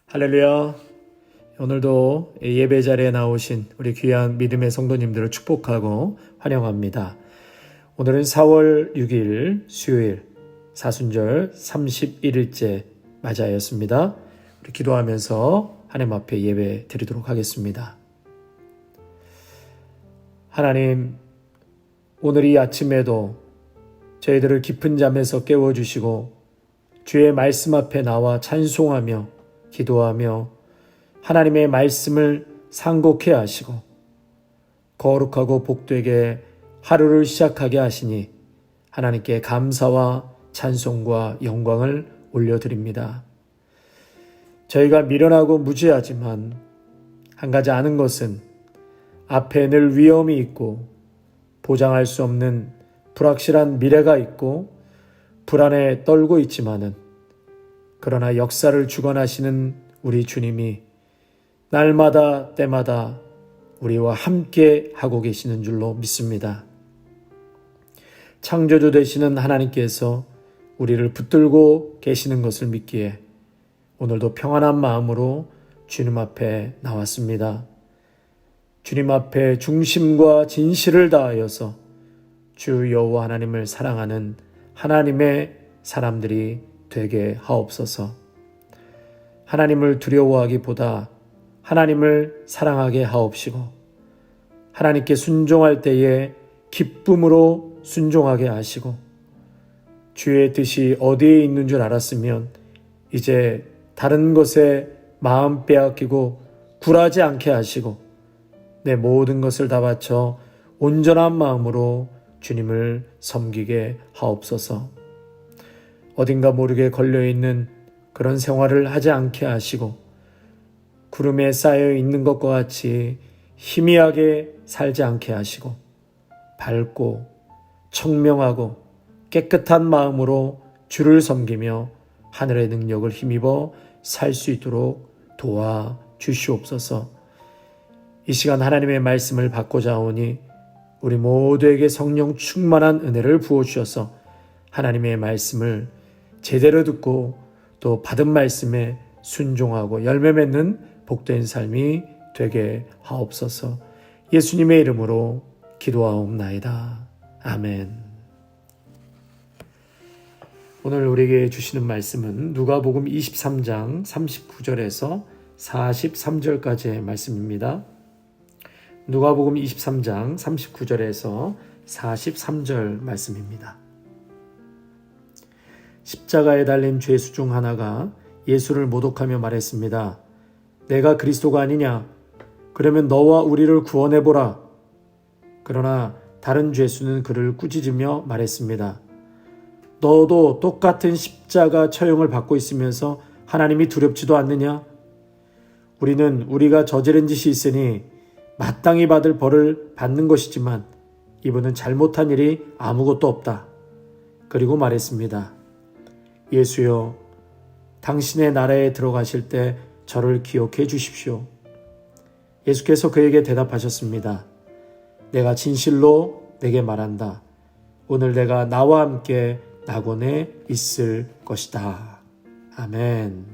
할렐루야. 오늘도 예배 자리에 나오신 우리 귀한 믿음의 성도님들을 축복하고 환영합니다. 오늘은 4월 6일 수요일 사순절 31일째 맞이하였습니다. 우리 기도하면서 하나님 앞에 예배 드리도록 하겠습니다. 하나님, 오늘 이 아침에도 저희들을 깊은 잠에서 깨워주시고 주의 말씀 앞에 나와 찬송하며 기도하며 하나님의 말씀을 상고케 하시고 거룩하고 복되게 하루를 시작하게 하시니 하나님께 감사와 찬송과 영광을 올려드립니다. 저희가 미련하고 무지하지만 한 가지 아는 것은 앞에 늘 위험이 있고 보장할 수 없는 불확실한 미래가 있고 불안에 떨고 있지만은 그러나 역사를 주관하시는 우리 주님이 날마다 때마다 우리와 함께 하고 계시는 줄로 믿습니다. 창조주 되시는 하나님께서 우리를 붙들고 계시는 것을 믿기에 오늘도 평안한 마음으로 주님 앞에 나왔습니다. 주님 앞에 중심과 진실을 다하여서 주 여호와 하나님을 사랑하는 하나님의 사람들이 되게 하옵소서. 하나님을 두려워하기보다 하나님을 사랑하게 하옵시고 하나님께 순종할 때에 기쁨으로 순종하게 하시고 주의 뜻이 어디에 있는 줄 알았으면 이제 다른 것에 마음 빼앗기고 굴하지 않게 하시고 내 모든 것을 다 바쳐 온전한 마음으로 주님을 섬기게 하옵소서. 어딘가 모르게 걸려있는 그런 생활을 하지 않게 하시고 구름에 쌓여 있는 것과 같이 희미하게 살지 않게 하시고 밝고 청명하고 깨끗한 마음으로 주를 섬기며 하늘의 능력을 힘입어 살 수 있도록 도와주시옵소서. 이 시간 하나님의 말씀을 받고자 하오니 우리 모두에게 성령 충만한 은혜를 부어주셔서 하나님의 말씀을 제대로 듣고 또 받은 말씀에 순종하고 열매 맺는 복된 삶이 되게 하옵소서. 예수님의 이름으로 기도하옵나이다. 아멘. 오늘 우리에게 주시는 말씀은 누가복음 23장 39절에서 43절까지의 말씀입니다. 누가복음 23장 39절에서 43절 말씀입니다. 십자가에 달린 죄수 중 하나가 예수를 모독하며 말했습니다. 내가 그리스도가 아니냐? 그러면 너와 우리를 구원해보라. 그러나 다른 죄수는 그를 꾸짖으며 말했습니다. 너도 똑같은 십자가 처형을 받고 있으면서 하나님이 두렵지도 않느냐? 우리는 우리가 저지른 짓이 있으니 마땅히 받을 벌을 받는 것이지만 이분은 잘못한 일이 아무것도 없다. 그리고 말했습니다. 예수여, 당신의 나라에 들어가실 때 저를 기억해 주십시오. 예수께서 그에게 대답하셨습니다. 내가 진실로 내게 말한다. 오늘 내가 나와 함께 낙원에 있을 것이다. 아멘.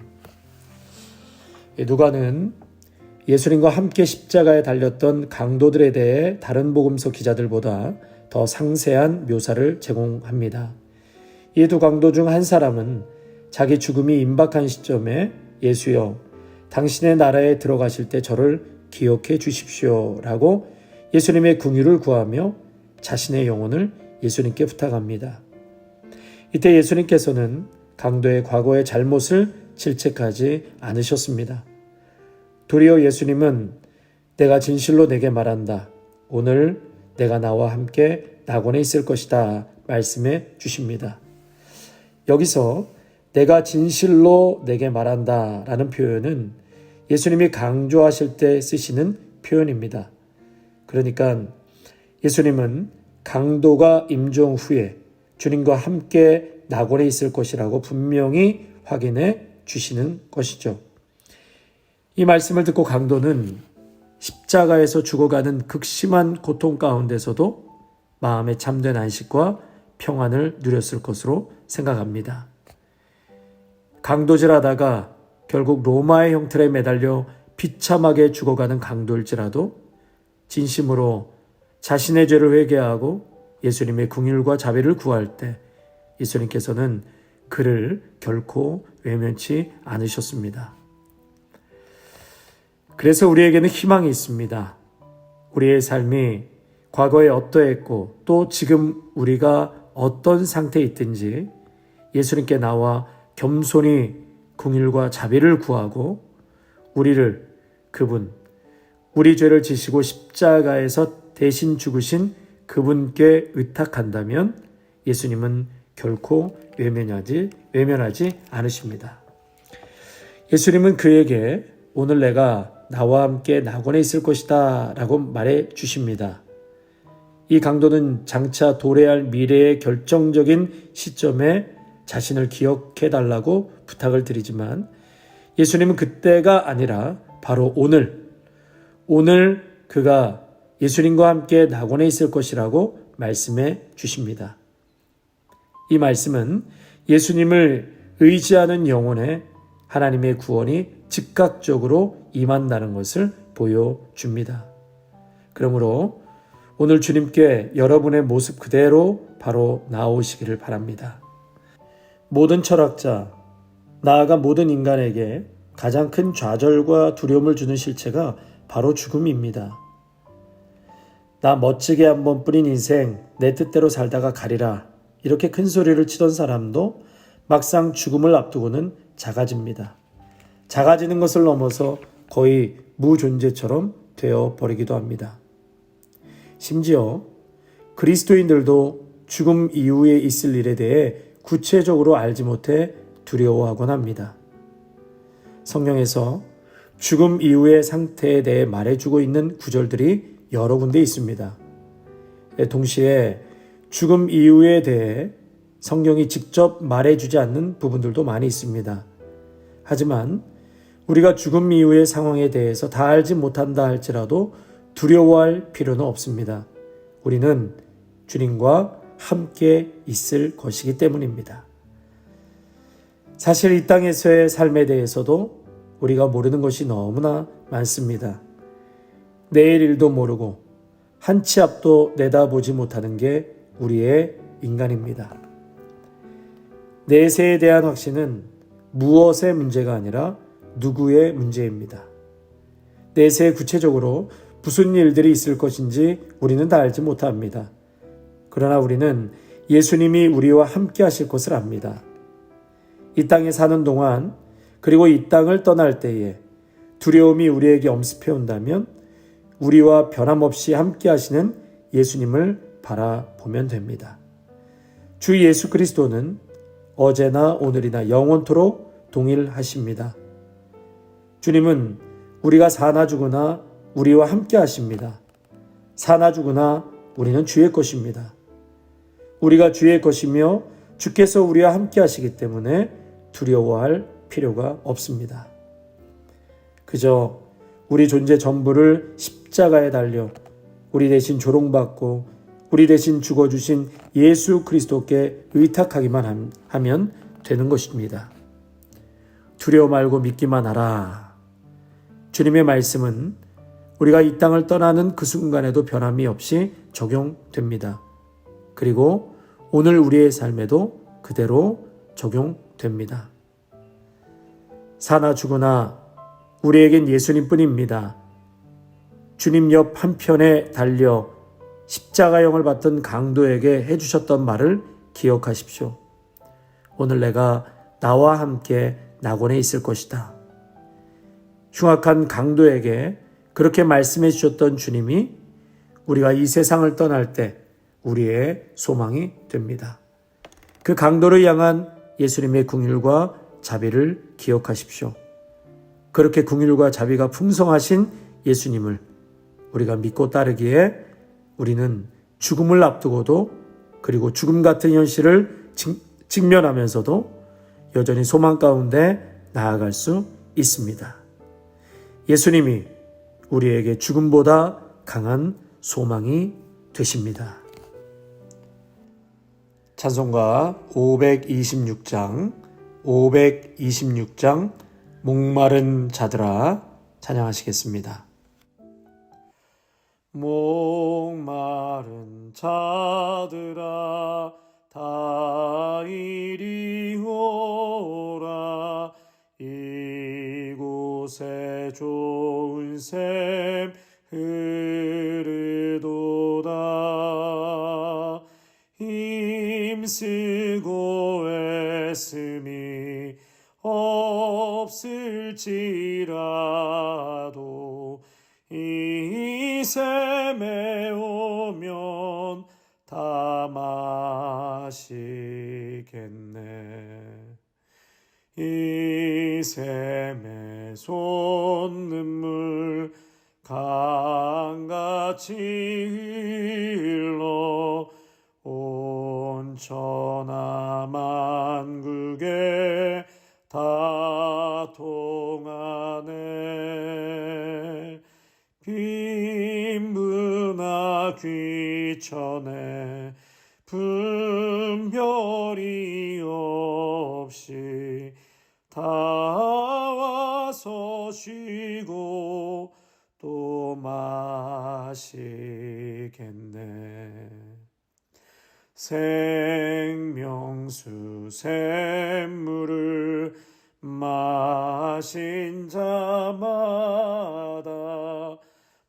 누가는 예수님과 함께 십자가에 달렸던 강도들에 대해 다른 복음서 기자들보다 더 상세한 묘사를 제공합니다. 이 두 강도 중 한 사람은 자기 죽음이 임박한 시점에 예수여, 당신의 나라에 들어가실 때 저를 기억해 주십시오 라고 예수님의 긍휼을 구하며 자신의 영혼을 예수님께 부탁합니다. 이때 예수님께서는 강도의 과거의 잘못을 질책하지 않으셨습니다. 도리어 예수님은 내가 진실로 내게 말한다. 오늘 내가 나와 함께 낙원에 있을 것이다 말씀해 주십니다. 여기서 내가 진실로 내게 말한다 라는 표현은 예수님이 강조하실 때 쓰시는 표현입니다. 그러니까 예수님은 강도가 임종 후에 주님과 함께 낙원에 있을 것이라고 분명히 확인해 주시는 것이죠. 이 말씀을 듣고 강도는 십자가에서 죽어가는 극심한 고통 가운데서도 마음의 참된 안식과 평안을 누렸을 것으로 생각합니다. 강도질하다가 결국 로마의 형틀에 매달려 비참하게 죽어가는 강도일지라도 진심으로 자신의 죄를 회개하고 예수님의 긍휼과 자비를 구할 때 예수님께서는 그를 결코 외면치 않으셨습니다. 그래서 우리에게는 희망이 있습니다. 우리의 삶이 과거에 어떠했고 또 지금 우리가 어떤 상태에 있든지 예수님께 나와 겸손히 긍휼과 자비를 구하고 우리를 그분, 우리 죄를 지시고 십자가에서 대신 죽으신 그분께 의탁한다면 예수님은 결코 외면하지 않으십니다. 예수님은 그에게 오늘 내가 나와 함께 낙원에 있을 것이다 라고 말해 주십니다. 이 강도는 장차 도래할 미래의 결정적인 시점에 자신을 기억해 달라고 부탁을 드리지만 예수님은 그때가 아니라 바로 오늘 그가 예수님과 함께 낙원에 있을 것이라고 말씀해 주십니다. 이 말씀은 예수님을 의지하는 영혼에 하나님의 구원이 즉각적으로 임한다는 것을 보여줍니다. 그러므로 오늘 주님께 여러분의 모습 그대로 바로 나오시기를 바랍니다. 모든 철학자, 나아가 모든 인간에게 가장 큰 좌절과 두려움을 주는 실체가 바로 죽음입니다. 나 멋지게 한번 뿌린 인생 내 뜻대로 살다가 가리라 이렇게 큰 소리를 치던 사람도 막상 죽음을 앞두고는 작아집니다. 작아지는 것을 넘어서 거의 무존재처럼 되어버리기도 합니다. 심지어 그리스도인들도 죽음 이후에 있을 일에 대해 구체적으로 알지 못해 두려워하곤 합니다. 성경에서 죽음 이후의 상태에 대해 말해주고 있는 구절들이 여러 군데 있습니다. 동시에 죽음 이후에 대해 성경이 직접 말해주지 않는 부분들도 많이 있습니다. 하지만 우리가 죽음 이후의 상황에 대해서 다 알지 못한다 할지라도 두려워할 필요는 없습니다. 우리는 주님과 함께 있을 것이기 때문입니다. 사실 이 땅에서의 삶에 대해서도 우리가 모르는 것이 너무나 많습니다. 내일 일도 모르고 한 치 앞도 내다보지 못하는 게 우리의 인간입니다. 내세에 대한 확신은 무엇의 문제가 아니라 누구의 문제입니다. 내세에 구체적으로 무슨 일들이 있을 것인지 우리는 다 알지 못합니다. 그러나 우리는 예수님이 우리와 함께 하실 것을 압니다. 이 땅에 사는 동안 그리고 이 땅을 떠날 때에 두려움이 우리에게 엄습해 온다면 우리와 변함없이 함께 하시는 예수님을 바라보면 됩니다. 주 예수 그리스도는 어제나 오늘이나 영원토록 동일하십니다. 주님은 우리가 사나 죽으나 우리와 함께 하십니다. 사나 죽으나 우리는 주의 것입니다. 우리가 주의 것이며 주께서 우리와 함께 하시기 때문에 두려워할 필요가 없습니다. 그저 우리 존재 전부를 십자가에 달려 우리 대신 조롱받고 우리 대신 죽어주신 예수 그리스도께 의탁하기만 하면 되는 것입니다. 두려워 말고 믿기만 하라. 주님의 말씀은 우리가 이 땅을 떠나는 그 순간에도 변함이 없이 적용됩니다. 그리고 오늘 우리의 삶에도 그대로 적용됩니다. 사나 죽으나 우리에겐 예수님뿐입니다. 주님 옆 한편에 달려 십자가형을 받던 강도에게 해주셨던 말을 기억하십시오. 오늘 내가 나와 함께 낙원에 있을 것이다. 흉악한 강도에게 그렇게 말씀해 주셨던 주님이 우리가 이 세상을 떠날 때 우리의 소망이 됩니다. 그 강도를 향한 예수님의 긍휼과 자비를 기억하십시오. 그렇게 긍휼과 자비가 풍성하신 예수님을 우리가 믿고 따르기에 우리는 죽음을 앞두고도 그리고 죽음 같은 현실을 직면하면서도 여전히 소망 가운데 나아갈 수 있습니다. 예수님이 우리에게 죽음보다 강한 소망이 되십니다. 찬송가 526장 목마른 자들아 찬양하시겠습니다. 목마른 자들아 다 이리 오라. 이곳에 좋은 샘 흐르도다. 힘쓰고 애씀이 없을지라도 이 샘에 오면 다 마시겠네. 이 샘에 솟는물 강같이 흘러 온 천하 만국에 다 통하네. 빈부나 귀천에 분별이 없이 다 와서 쉬고 또 마시겠네. 생명수 샘물을 마신 자마다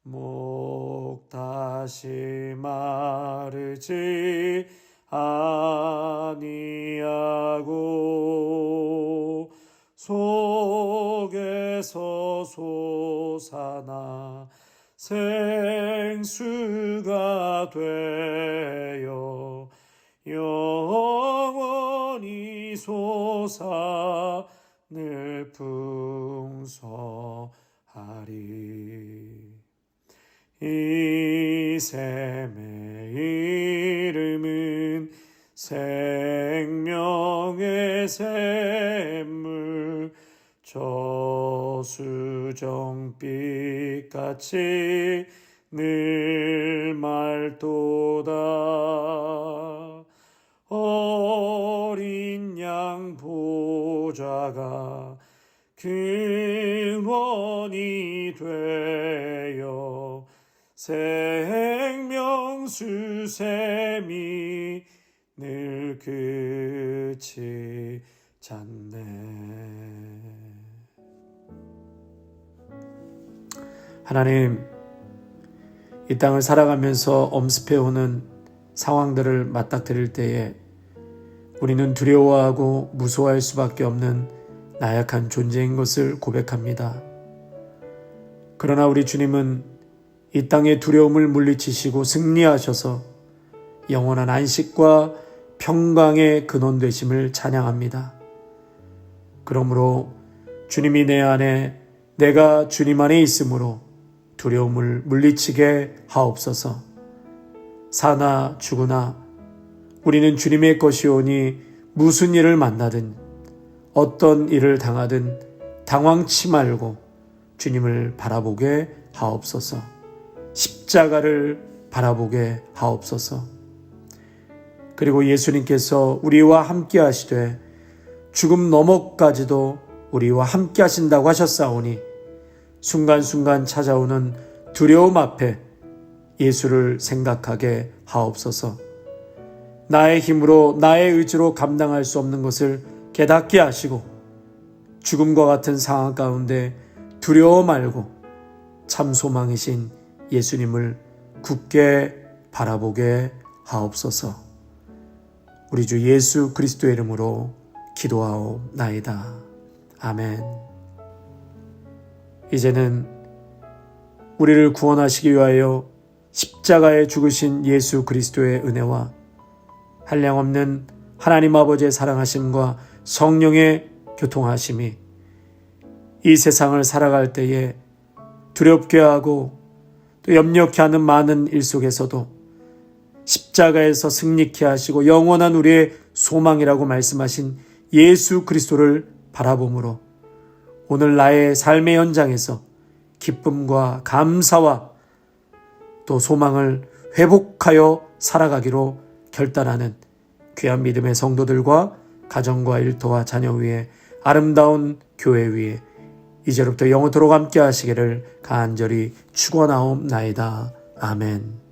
목 다시 마르지 아니하고 속에서 솟아나 생수가 되어 영원히 솟아 늘 풍성하리. 이 샘의 이름은 생명의 샘물, 저수정빛같이 늘 맑도다. 어린 양 보좌가 근원이 되어 생명수 샘이 늘 끝이 잦네. 하나님, 이 땅을 살아가면서 엄습해오는 상황들을 맞닥뜨릴 때에 우리는 두려워하고 무서워할 수밖에 없는 나약한 존재인 것을 고백합니다. 그러나 우리 주님은 이 땅의 두려움을 물리치시고 승리하셔서 영원한 안식과 평강의 근원 되심을 찬양합니다. 그러므로 주님이 내 안에, 내가 주님 안에 있으므로 두려움을 물리치게 하옵소서. 사나 죽으나 우리는 주님의 것이오니 무슨 일을 만나든 어떤 일을 당하든 당황치 말고 주님을 바라보게 하옵소서. 십자가를 바라보게 하옵소서. 그리고 예수님께서 우리와 함께 하시되 죽음 너머까지도 우리와 함께 하신다고 하셨사오니 순간순간 찾아오는 두려움 앞에 예수를 생각하게 하옵소서. 나의 힘으로, 나의 의지로 감당할 수 없는 것을 깨닫게 하시고 죽음과 같은 상황 가운데 두려워 말고 참 소망이신 예수님을 굳게 바라보게 하옵소서. 우리 주 예수 그리스도의 이름으로 기도하옵나이다. 아멘. 이제는 우리를 구원하시기 위하여 십자가에 죽으신 예수 그리스도의 은혜와 한량없는 하나님 아버지의 사랑하심과 성령의 교통하심이 이 세상을 살아갈 때에 두렵게 하고 또 염려케 하는 많은 일 속에서도 십자가에서 승리케 하시고 영원한 우리의 소망이라고 말씀하신 예수 그리스도를 바라봄으로 오늘 나의 삶의 현장에서 기쁨과 감사와 또 소망을 회복하여 살아가기로 결단하는 귀한 믿음의 성도들과 가정과 일터와 자녀 위에, 아름다운 교회 위에 이제로부터 영원토록 함께 하시기를 간절히 축원하옵나이다. 아멘.